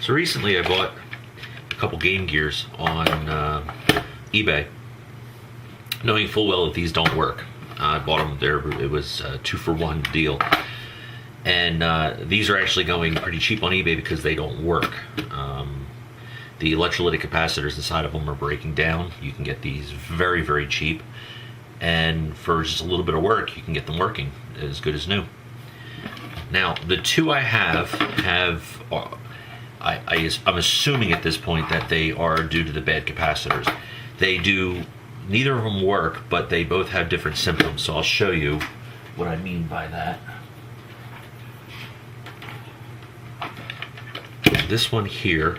So recently I bought a couple Game Gears on eBay, knowing full well that these don't work. I bought them there, it was a 2-for-1 deal. And these are actually going pretty cheap on eBay because they don't work. The electrolytic capacitors inside of them are breaking down. You can get these very, very cheap. And for just a little bit of work, you can get them working as good as new. Now, the two I have, I'm assuming at this point that they are due to the bad capacitors. They do, neither of them work, but they both have different symptoms. So I'll show you what I mean by that. This one here,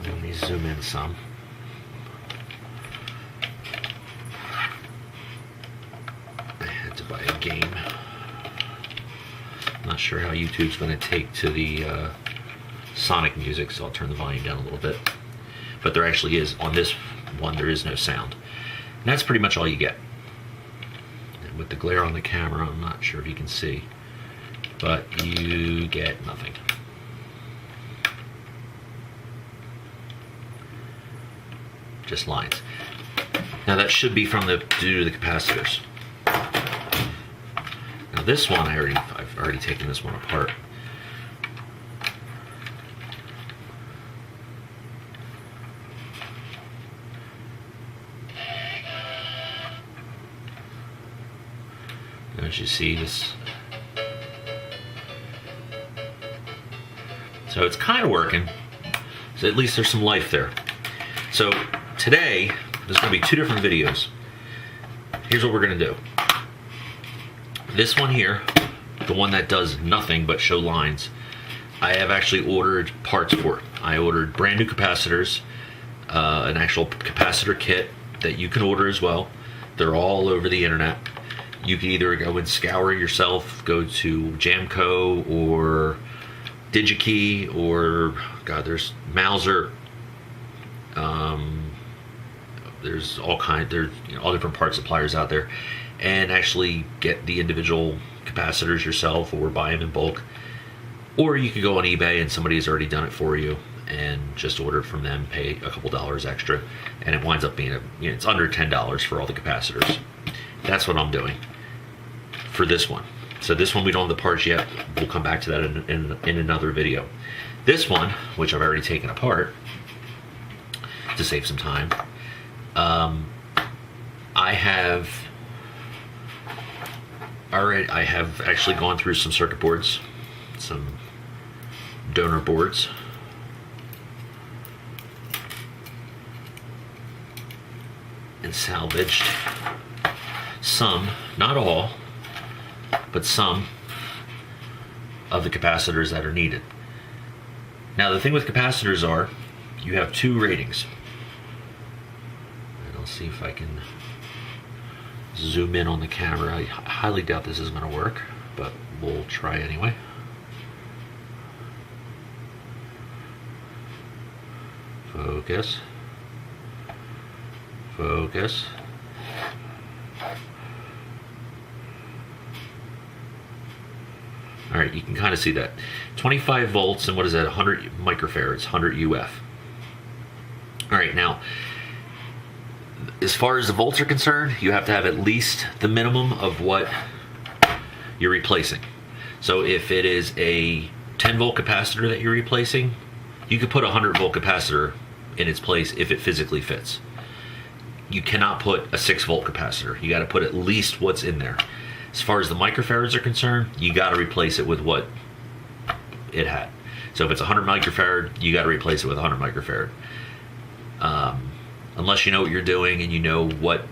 let me zoom in some. I had to buy a game. Not sure how YouTube's going to take to the Sonic music, so I'll turn the volume down a little bit. But there actually is, on this one, there is no sound. And that's pretty much all you get. And with the glare on the camera, I'm not sure if you can see, but you get nothing. Just lines. Now that should be from due to the capacitors. Now this one, I've already taken this one apart. As you see this, so it's kind of working. So at least there's some life there. So today, there's going to be two different videos. Here's what we're going to do. This one here, the one that does nothing but show lines, I have actually ordered parts for it. I ordered brand new capacitors, an actual capacitor kit that you can order as well. They're all over the internet. You can either go and scour yourself, go to Jamco or DigiKey or, God, there's Mauser. There's all different part suppliers out there, and actually get the individual capacitors yourself or buy them in bulk. Or you could go on eBay and somebody's already done it for you and just order it from them, pay a couple dollars extra, and it winds up being it's under $10 for all the capacitors. That's what I'm doing for this one. So this one we don't have the parts yet. We'll come back to that in another video. This one, which I've already taken apart to save some time, I have actually gone through some circuit boards, some donor boards, and salvaged some, not all, but some of the capacitors that are needed. Now the thing with capacitors are, you have two ratings. And I'll see if I can zoom in on the camera. I highly doubt this is going to work, but we'll try anyway. Focus. Focus. All right, you can kind of see that. 25 volts and what is that? 100 microfarads, 100 UF. All right, now, as far as the volts are concerned, you have to have at least the minimum of what you're replacing. So if it is a 10 volt capacitor that you're replacing, you could put a 100 volt capacitor in its place if it physically fits. You cannot put a 6 volt capacitor. You got to put at least what's in there. As far as the microfarads are concerned, you got to replace it with what it had. So if it's 100 microfarad, you got to replace it with 100 microfarad. Unless you know what you're doing and you know what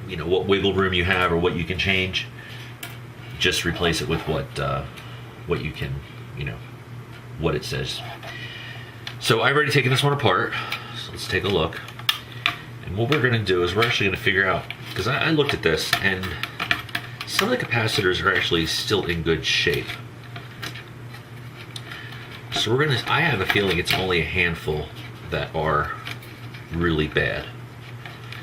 wiggle room you have or what you can change, just replace it with what you can, what it says. So I've already taken this one apart. So let's take a look. And what we're going to do is we're actually going to figure out, because I looked at this and some of the capacitors are actually still in good shape. So I have a feeling it's only a handful that are really bad.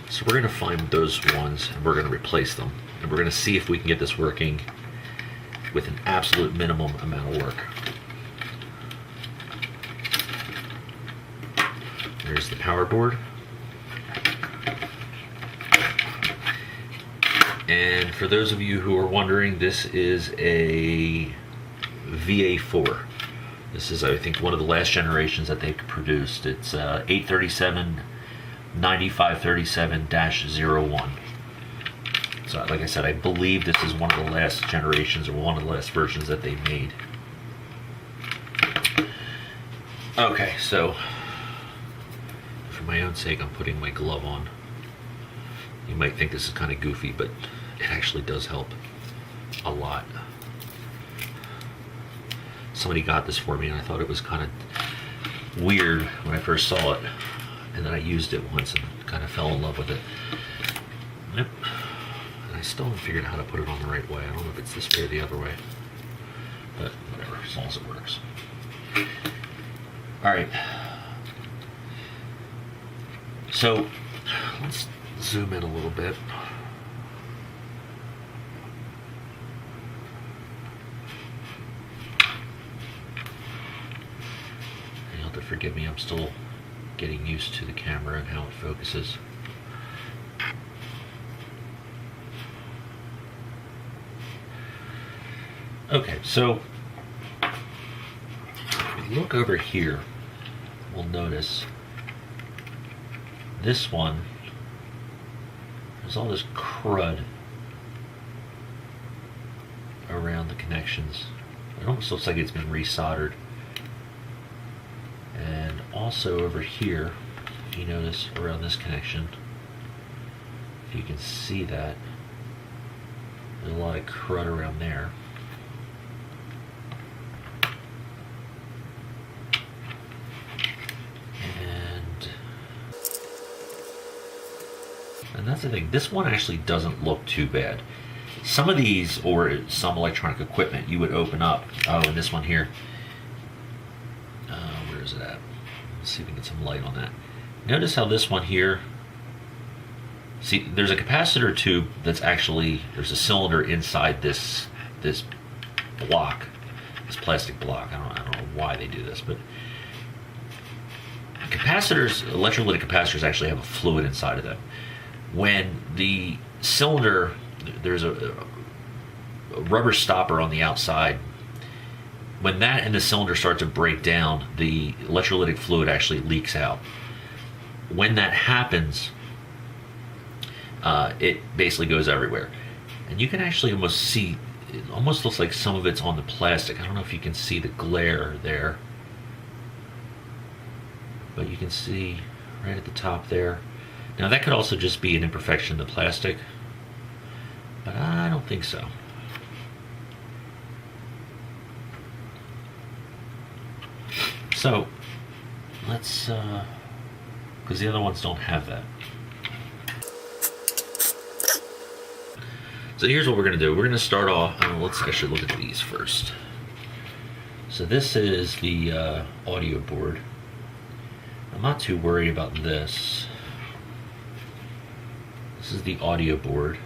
So we're going to find those ones and we're going to replace them. And we're going to see if we can get this working with an absolute minimum amount of work. There's the power board. And for those of you who are wondering, this is a VA4. This is, I think, one of the last generations that they produced. It's 837 9537-01. So, like I said, I believe this is one of the last generations or one of the last versions that they made. Okay, so for my own sake, I'm putting my glove on. You might think this is kind of goofy, but it actually does help a lot. Somebody got this for me, and I thought it was kind of weird when I first saw it, and then I used it once and kind of fell in love with it. Yep. And I still haven't figured out how to put it on the right way. I don't know if it's this way or the other way, but whatever, as long as it works. All right. So let's zoom in a little bit. You'll have to forgive me, I'm still getting used to the camera and how it focuses. Okay, so if we look over here, we'll notice this one, there's all this crud around the connections. It almost looks like it's been resoldered. And also over here, if you notice around this connection, if you can see that, there's a lot of crud around there. And that's the thing, this one actually doesn't look too bad. Some of these, or some electronic equipment, you would open up. Oh, and this one here. Where is it at? Let's see if we can get some light on that. Notice how this one here, see, there's a capacitor tube that's actually, there's a cylinder inside this block, this plastic block. I don't know why they do this, but capacitors, electrolytic capacitors actually have a fluid inside of them. When the cylinder, there's a rubber stopper on the outside. When that and the cylinder start to break down, the electrolytic fluid actually leaks out. When that happens, it basically goes everywhere. And you can actually almost see, it almost looks like some of it's on the plastic. I don't know if you can see the glare there, but you can see right at the top there. Now that could also just be an imperfection in the plastic, but I don't think so. So let's, because the other ones don't have that. So here's what we're going to do. We're going to start off, let's actually look at these first. So this is the audio board. I'm not too worried about this. This is the audio board.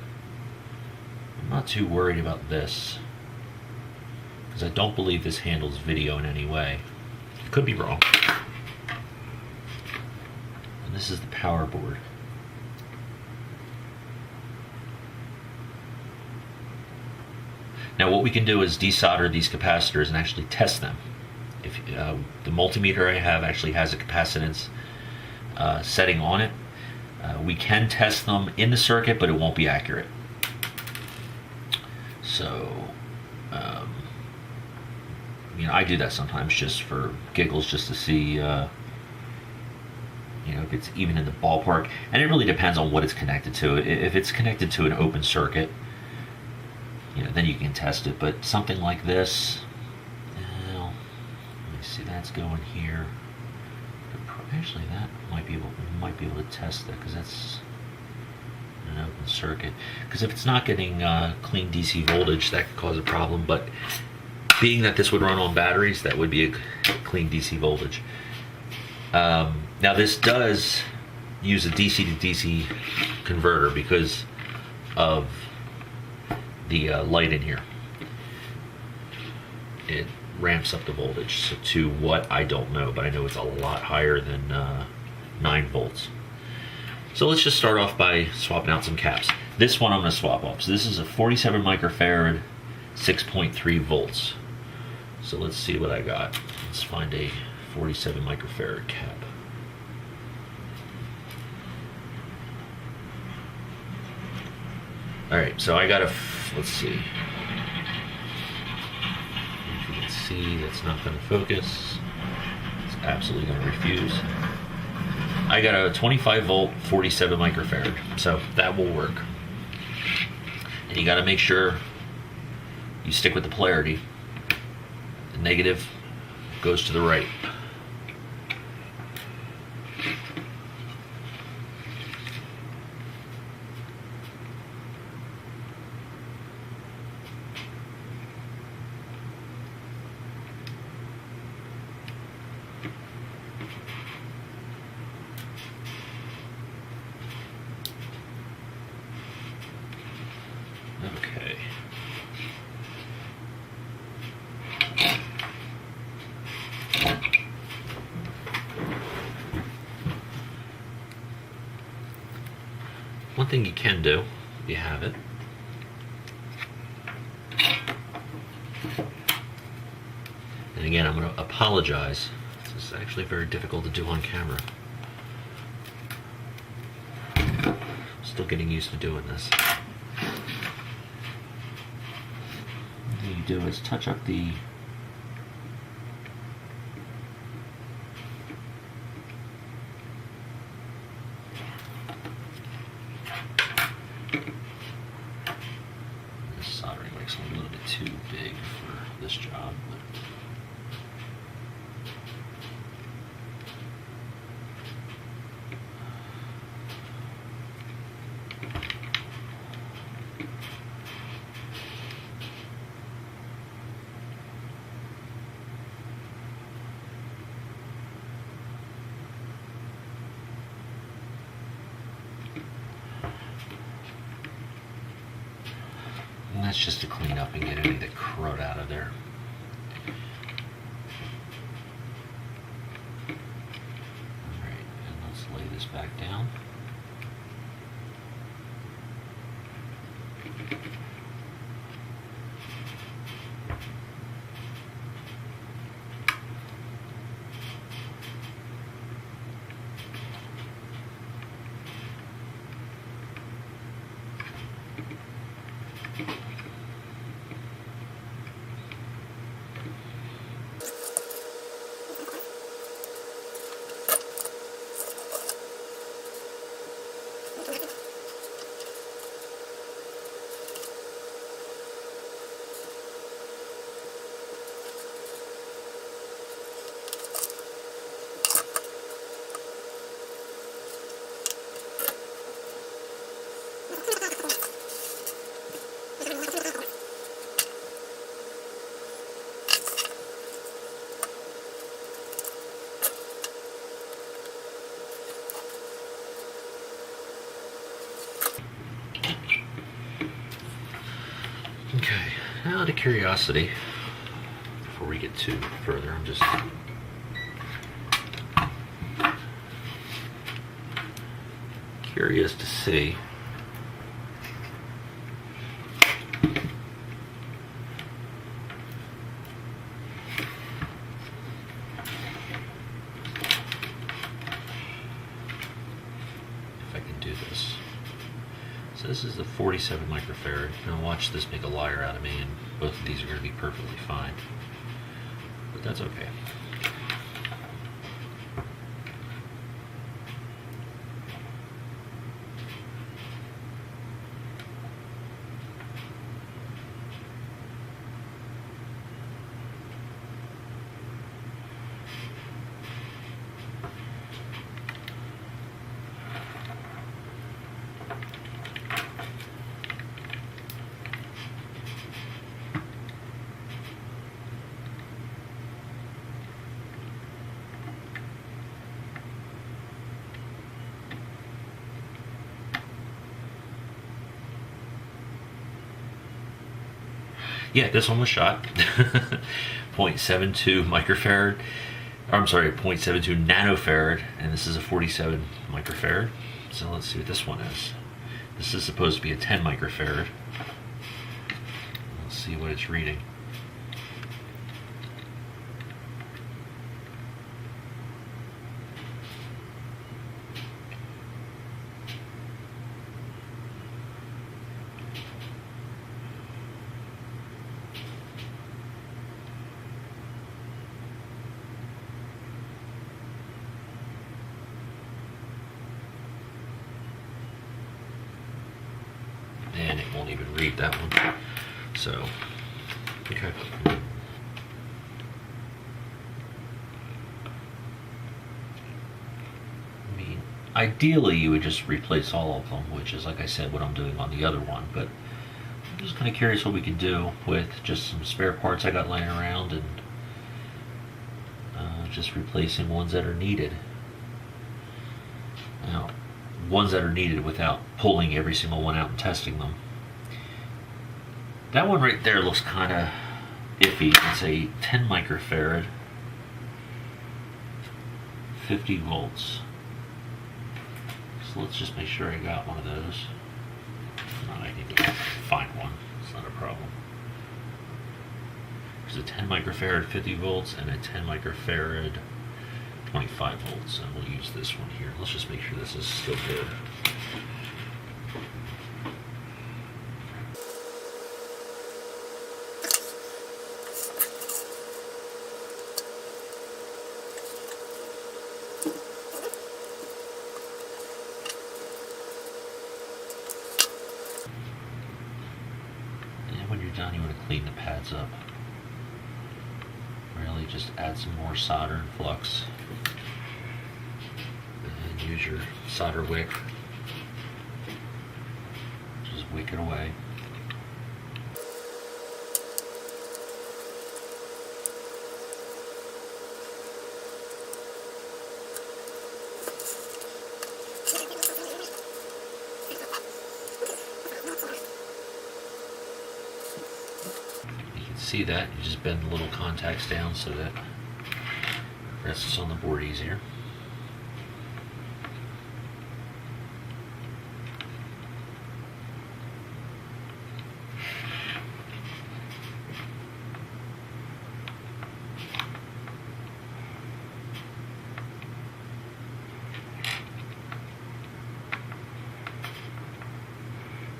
I'm not too worried about this, because I don't believe this handles video in any way. Could be wrong. And this is the power board. Now what we can do is desolder these capacitors and actually test them. If the multimeter I have actually has a capacitance setting on it, we can test them in the circuit, but it won't be accurate. So, I do that sometimes just for giggles, just to see, if it's even in the ballpark. And it really depends on what it's connected to. If it's connected to an open circuit, then you can test it. But something like this, let me see, that's going here. Actually, that might be able to test that, because that's an open circuit. Because if it's not getting clean DC voltage, that could cause a problem. But being that this would run on batteries, that would be a clean DC voltage. Now this does use a DC to DC converter because of the light in here. It ramps up the voltage to what I don't know, but I know it's a lot higher than 9 volts. So let's just start off by swapping out some caps. This one I'm going to swap off. So this is a 47 microfarad, 6.3 volts. So let's see what I got. Let's find a 47 microfarad cap. Alright, so I got a, let's see. If you can see, that's not going to focus. It's absolutely going to refuse. I got a 25 volt, 47 microfarad, so that will work. And you got to make sure you stick with the polarity. The negative goes to the right. Okay. One thing you can do, if you have it, and again, I'm going to apologize. This is actually very difficult to do on camera. Still getting used to doing this. What you do is touch up the soldering wicks a little bit too big for this job, but and that's just to clean up and get any of the crud out of there. Alright, and let's lay this back down. Okay, now out of curiosity, before we get too further, I'm just curious to see if I can do this. So this is the 47 microfarad. Now watch this make a liar out of me, and both of these are going to be perfectly fine. But that's okay. Yeah, this one was shot. 0.72 microfarad. I'm sorry, 0.72 nanofarad, and this is a 47 microfarad. So let's see what this one is. This is supposed to be a 10 microfarad. Let's see what it's reading. And it won't even read that one. So, okay. I mean, ideally you would just replace all of them, which is, like I said, what I'm doing on the other one, but I'm just kind of curious what we could do with just some spare parts I got laying around and just replacing ones that are needed. Now, ones that are needed without pulling every single one out and testing them. That one right there looks kind of iffy. It's a 10 microfarad, 50 volts. So let's just make sure I got one of those. If not, I need to find one. It's not a problem. There's a 10 microfarad, 50 volts, and a 10 microfarad, 25 volts. And we'll use this one here. Let's just make sure this is still good. When you're done, you want to clean the pads up. Really just add some more solder and flux. And use your solder wick. Just wick it away. See that, you just bend the little contacts down so that it rests on the board easier.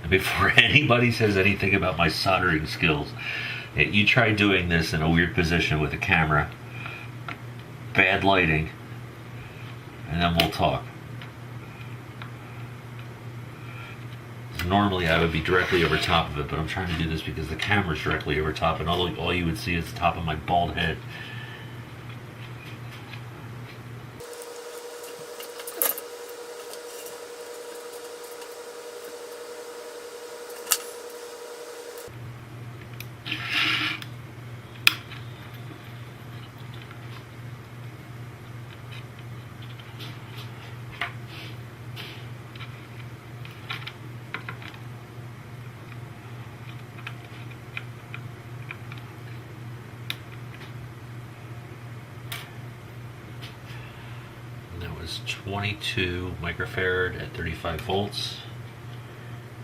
And before anybody says anything about my soldering skills, you try doing this in a weird position with a camera, bad lighting, and then we'll talk. Normally I would be directly over top of it, but I'm trying to do this because the camera's directly over top, and all you would see is the top of my bald head. Was 22 microfarad at 35 volts,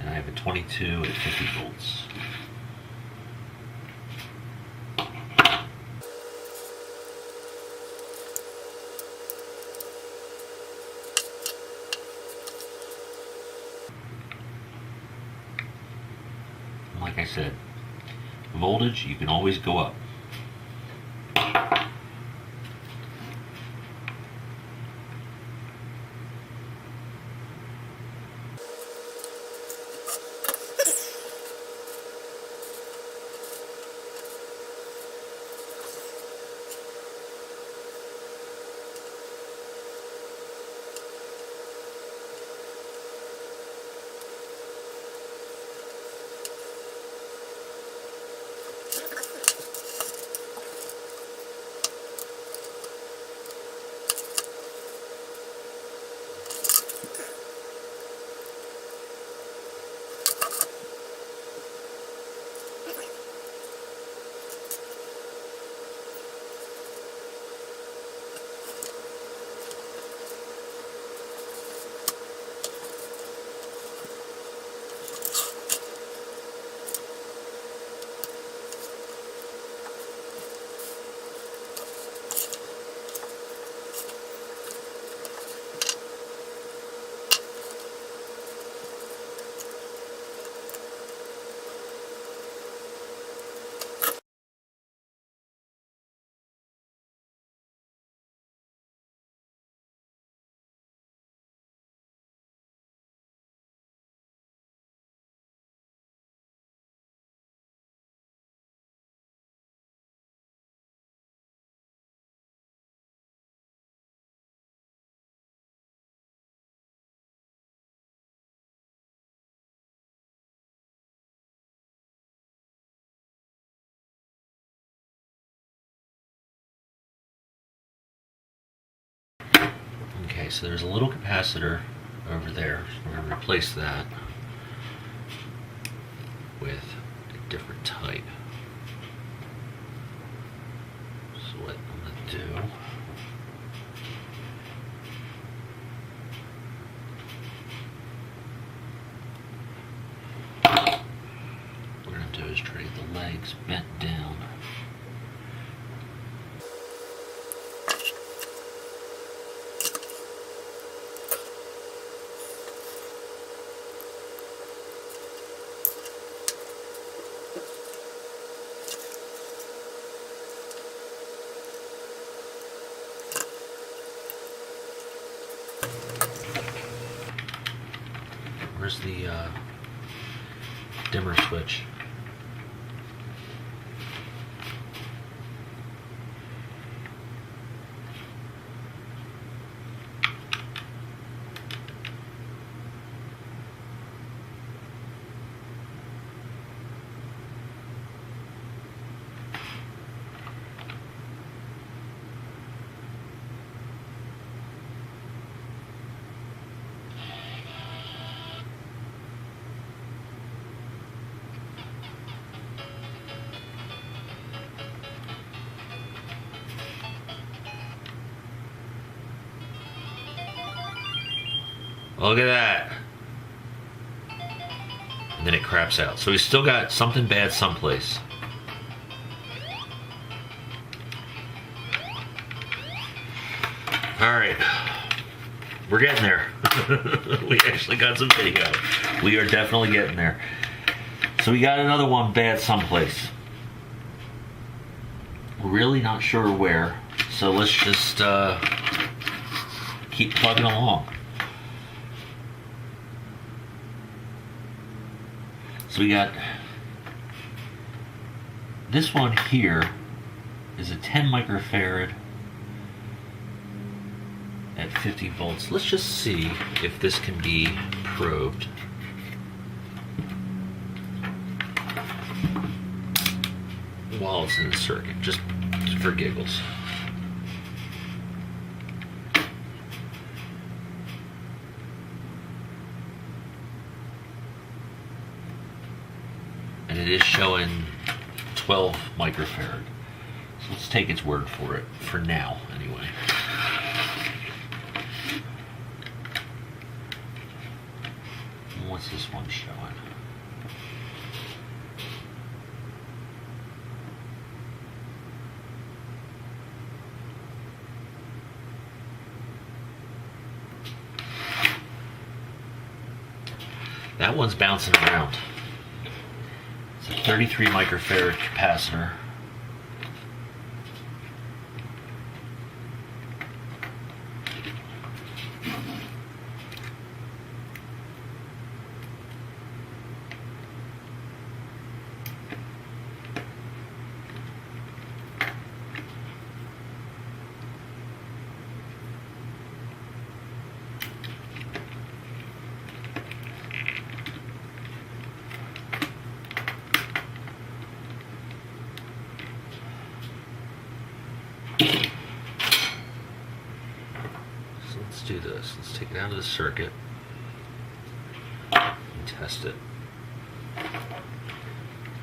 and I have a 22 at 50 volts. And like I said, voltage, you can always go up. Okay, so there's a little capacitor over there. We're going to replace that with a different type. So what I'm going to do, is trade the legs bent down. Where's the dimmer switch? Look at that. And then it craps out. So we still got something bad someplace. Alright. We're getting there. We actually got some video. We are definitely getting there. So we got another one bad someplace. Really not sure where. So let's just keep plugging along. So we got this one here is a 10 microfarad at 50 volts. Let's just see if this can be probed. While it's in the circuit, just for giggles. And it is showing 12 microfarad. So let's take its word for it, for now anyway. What's this one showing? That one's bouncing around. It's a 33 microfarad capacitor. Let's do this. Let's take it out of the circuit and test it.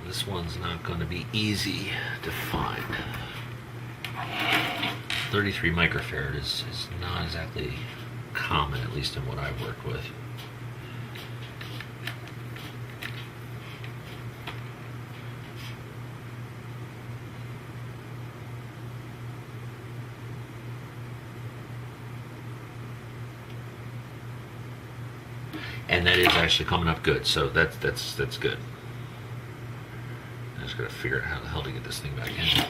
This one's not going to be easy to find. 33 microfarad is not exactly common, at least in what I've worked with. And that is actually coming up good, so that's good. I just gotta figure out how the hell to get this thing back in.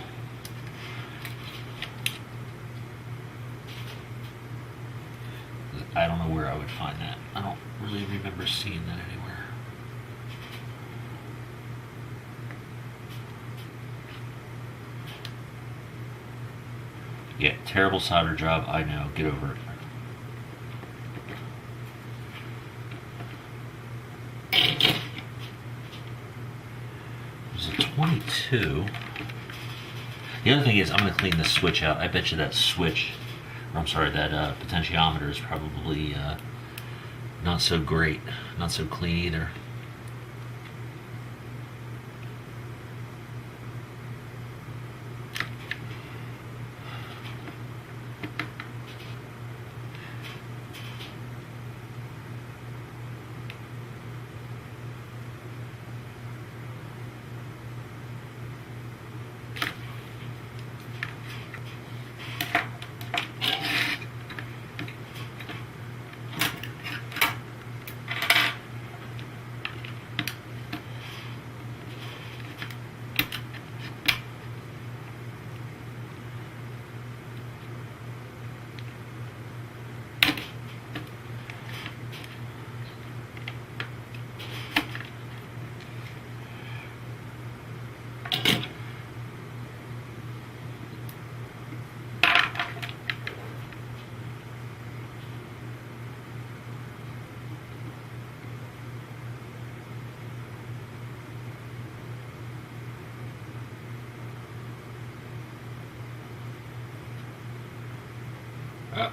I don't know where I would find that. I don't really remember seeing that anywhere. Yeah, terrible solder job, I know, get over it. There's a 22. The other thing is, I'm going to clean this switch out. I bet you that switch I'm sorry, that potentiometer is probably not so great, not so clean either.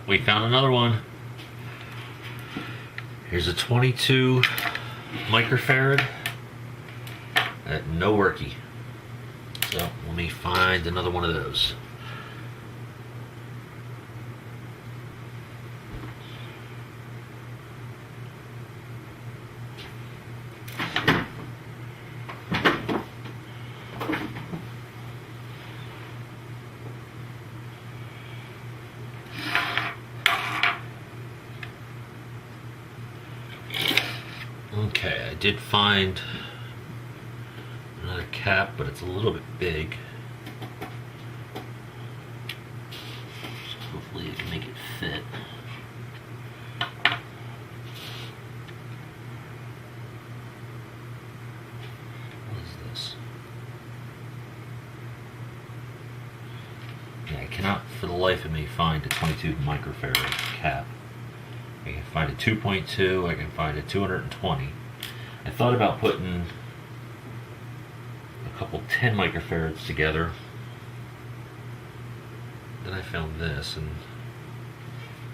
We found another one. Here's a 22 microfarad. No worky. So let me find another one of those. Okay, I did find another cap, but it's a little bit big. So hopefully I can make it fit. What is this? Yeah, I cannot for the life of me find a 22 microfarad cap. I can find a 2.2, I can find a 220. I thought about putting a couple 10 microfarads together. Then I found this, and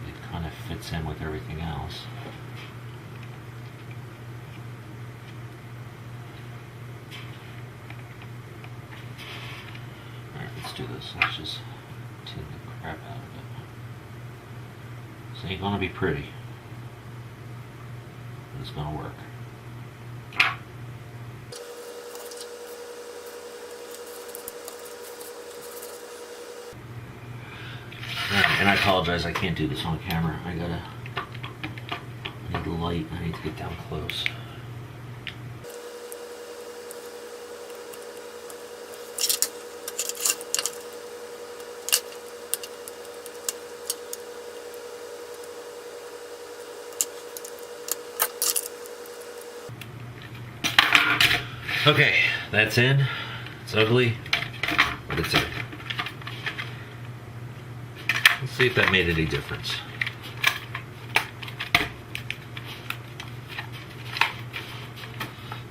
it kind of fits in with everything else. Alright, let's do this. Let's just tin the crap out of it. This ain't gonna be pretty. It's going to work. And I apologize, I can't do this on camera. I need the light, I need to get down close. Okay, that's in. It's ugly, but it's in. Let's see if that made any difference.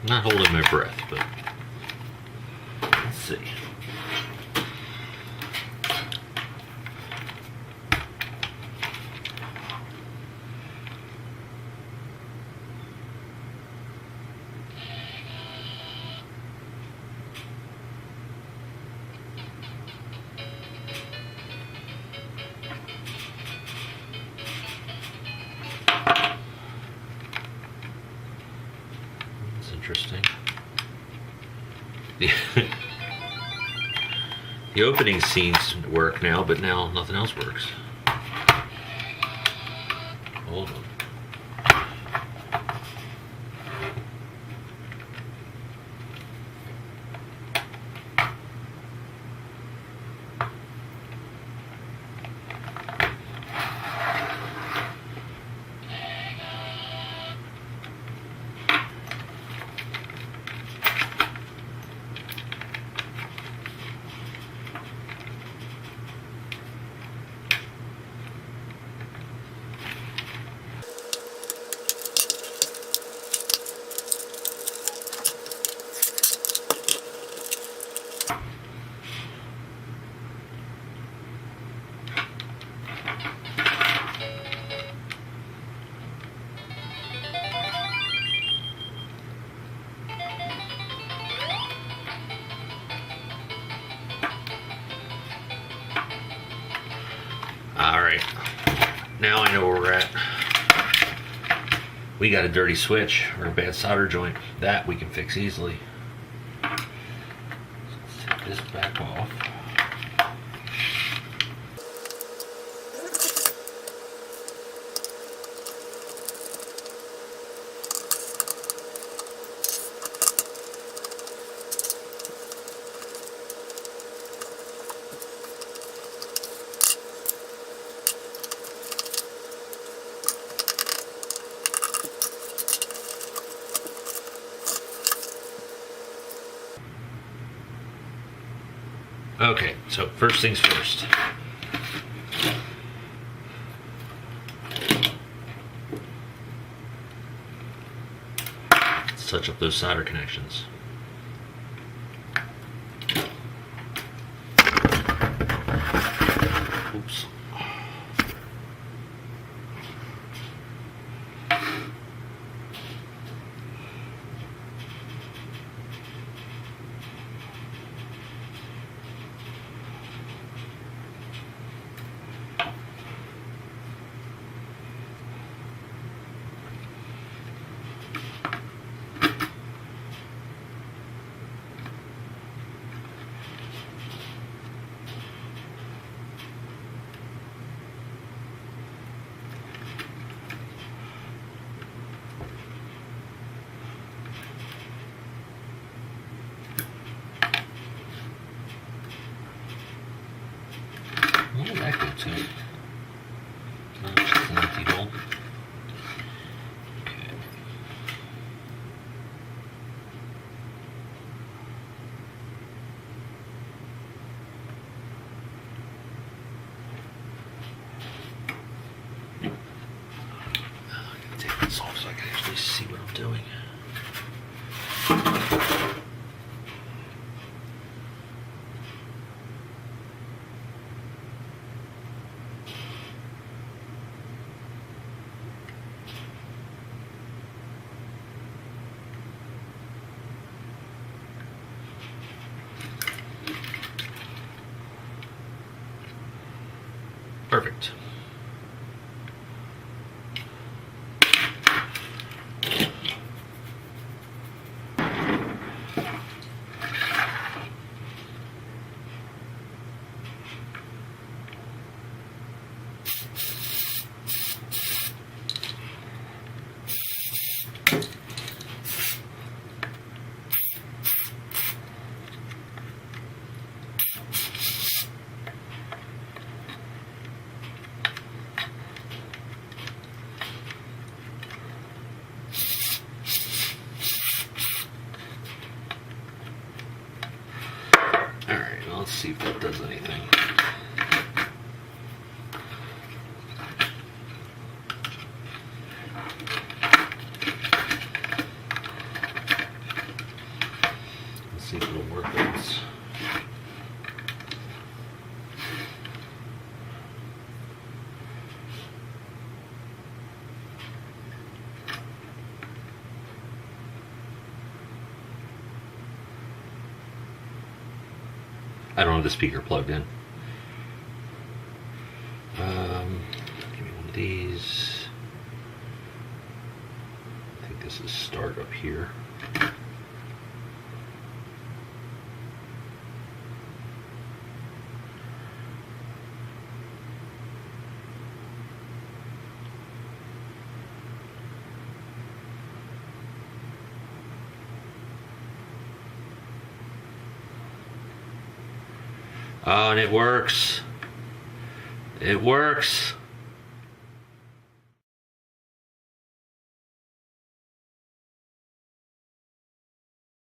I'm not holding my breath, but let's see. Interesting. The opening scenes work now, but now nothing else works. Hold on. Alright, now I know where we're at. We got a dirty switch or a bad solder joint. That we can fix easily. So let's take this back off. Okay, so first things first. Let's touch up those solder connections. Oops. Where did that go to? Oh, it's just an empty hole. Okay. I'm gonna take this off so I can actually see what I'm doing. Perfect. Let's see if that does anything. Let's see if it'll work with this. I don't have the speaker plugged in. Give me one of these. I think this is start up here. Oh, and it works. It works.